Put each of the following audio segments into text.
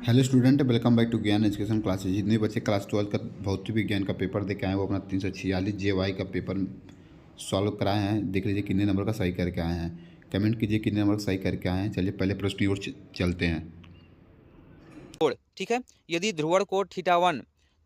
Hello student, welcome back to Gyan education classes. जितने बच्चे class 12 का भौतिक विज्ञान का पेपर दे के आए हैं वो अपना 346 JY का पेपर सॉल्व कराए हैं। देख लीजिए कितने नंबर का सही करके आए हैं। कमेंट कीजिए कितने नंबर का सही करके आए हैं। चलिए पहले प्रश्न की ओर चलते हैं। कोण, ठीक है। यदि ध्रुवण कोण थीटा 1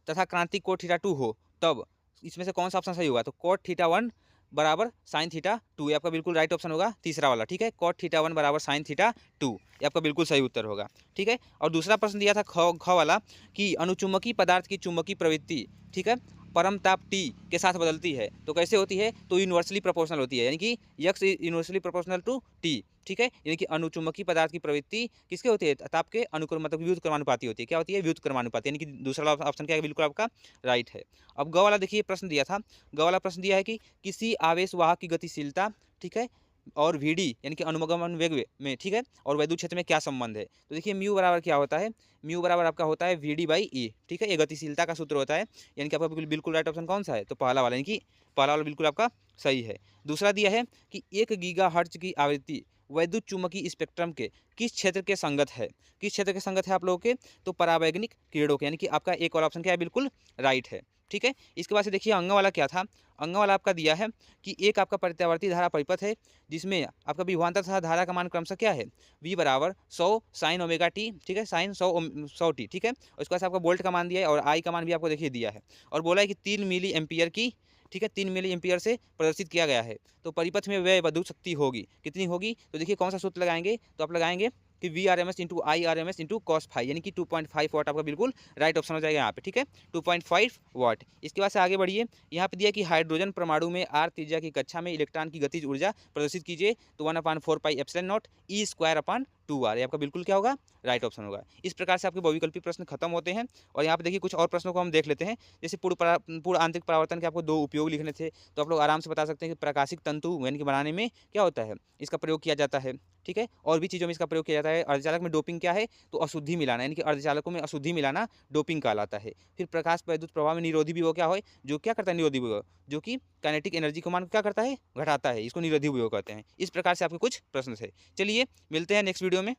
तथा क्रांतिक कोण थीटा 2 हो, तब इसमें से कौन सा ऑप्शन सही होगा? तो कोट थीटा 1 बराबर साइन थीटा 2, ये आपका बिल्कुल राइट ऑप्शन होगा, तीसरा वाला। ठीक है, कोट थीटा 1 बराबर साइन थीटा 2, ये आपका बिल्कुल सही उत्तर होगा। ठीक है, और दूसरा प्रश्न दिया था ख वाला कि अनुचुंबकीय पदार्थ की चुंबकीय प्रवृत्ति, ठीक है, परम ताप T के साथ बदलती है, तो कैसे होती है? तो यूनिवर्सली प्रोपोर्शनल होती है, यानी कि X universally proportional to T। ठीक है, यानी कि अनुचुंबकीय पदार्थ की प्रवृत्ति किसके होती है? ताप के अनुक्रम, मतलब व्युत्क्रमानुपाती होती है। क्या होती है? व्युत्क्रमानुपाती, यानी कि दूसरा ऑप्शन क्या है? बिल्कुल आपका राइट है। अब ग वाला देखिए प्रश्न दिया था। ग वाला प्रश्न दिया है कि किसी आवेश वाहक की गतिशीलता, ठीक है, और Vd यानी कि अनुगमन वेग में, ठीक है, और वैद्युत क्षेत्र में क्या संबंध है? तो देखिए म्यू बराबर क्या होता है? म्यू बराबर आपका होता है Vd/E। ठीक है, ये गतिशीलता का सूत्र होता है, यानी कि आपका बिल्कुल राइट ऑप्शन कौन सा है? तो पहला वाला, यानी कि पहला वाला बिल्कुल आपका सही है। दूसरा दिया है कि 1 गीगाहर्ट्ज की आवृत्ति वैद्युत चुम्बकीय स्पेक्ट्रम के किस क्षेत्र के संगत है? किस क्षेत्र के संगत है आप लोगों के? तो परावैगनिक किरणों के, यानी कि आपका एक वाला ऑप्शन क्या है? बिल्कुल राइट है। ठीक है, इसके बाद से देखिए अंग वाला क्या था। अंग वाला आपका दिया है कि एक आपका प्रत्यावर्ती धारा परिपथ है जिसमें आपका विभवांतर तथा धारा का मान क्रमशः क्या है? V बराबर 100 साइन ओमेगा टी, ठीक है, साइन 100 टी। ठीक है, और उसके बाद से आपका वोल्ट का मान दिया है और आई का मान भी आपको देखिए दिया है, और बोला है कि 3 मिली एम्पियर की, ठीक है, 3 मिली एम्पियर से प्रदर्शित किया गया है। तो परिपथ में व्यय विद्युत शक्ति होगी, कितनी होगी? तो देखिए कौन सा सूत्र लगाएंगे? तो आप लगाएंगे कि VRMS into IRMS into cos phi, यानी कि 2.5 वाट आपका बिल्कुल राइट ऑप्शन हो जाएगा यहाँ पे। ठीक है, 2.5 वाट। इसके बाद से आगे बढ़िए, यहाँ पे दिया कि हाइड्रोजन परमाणु में R त्रिज्या की कक्षा में इलेक्ट्रॉन की गतिज ऊर्जा प्रदर्शित कीजिए, तो 1/4πε0 E²/2r, ये आपका बिल्कुल क्या होगा? राइट ऑप्शन होगा। इस प्रकार से आपके बहुविकल्पी प्रश्न खत्म होते हैं। और यहाँ पे देखिए कुछ और प्रश्नों को हम देख लेते हैं। जैसे पूर्ण आंतरिक परावर्तन के आपको 2 उपयोग लिखने थे, तो आप लोग आराम से बता सकते हैं कि प्रकाशिक तंतु यानी कि बनाने में क्या होता है? इसका प्रयोग किया जाता है। ठीक है, और भी चीज़ों में इसका प्रयोग किया जाता है। अर्धचालक में डोपिंग क्या है? तो अशुद्धि मिलाना, यानी कि अर्धचालकों में अशुद्धि मिलाना डोपिंग कहलाता है। फिर प्रकाश वैद्युत प्रभाव में निरोधी विभव क्या है? जो क्या करता है? निरोधी विभव, जो कि काइनेटिक एनर्जी को मान क्या करता है? घटाता है, इसको निरोधी विभव कहते हैं। इस प्रकार से आपके कुछ प्रश्न थे। चलिए मिलते हैं नेक्स्ट वीडियो में।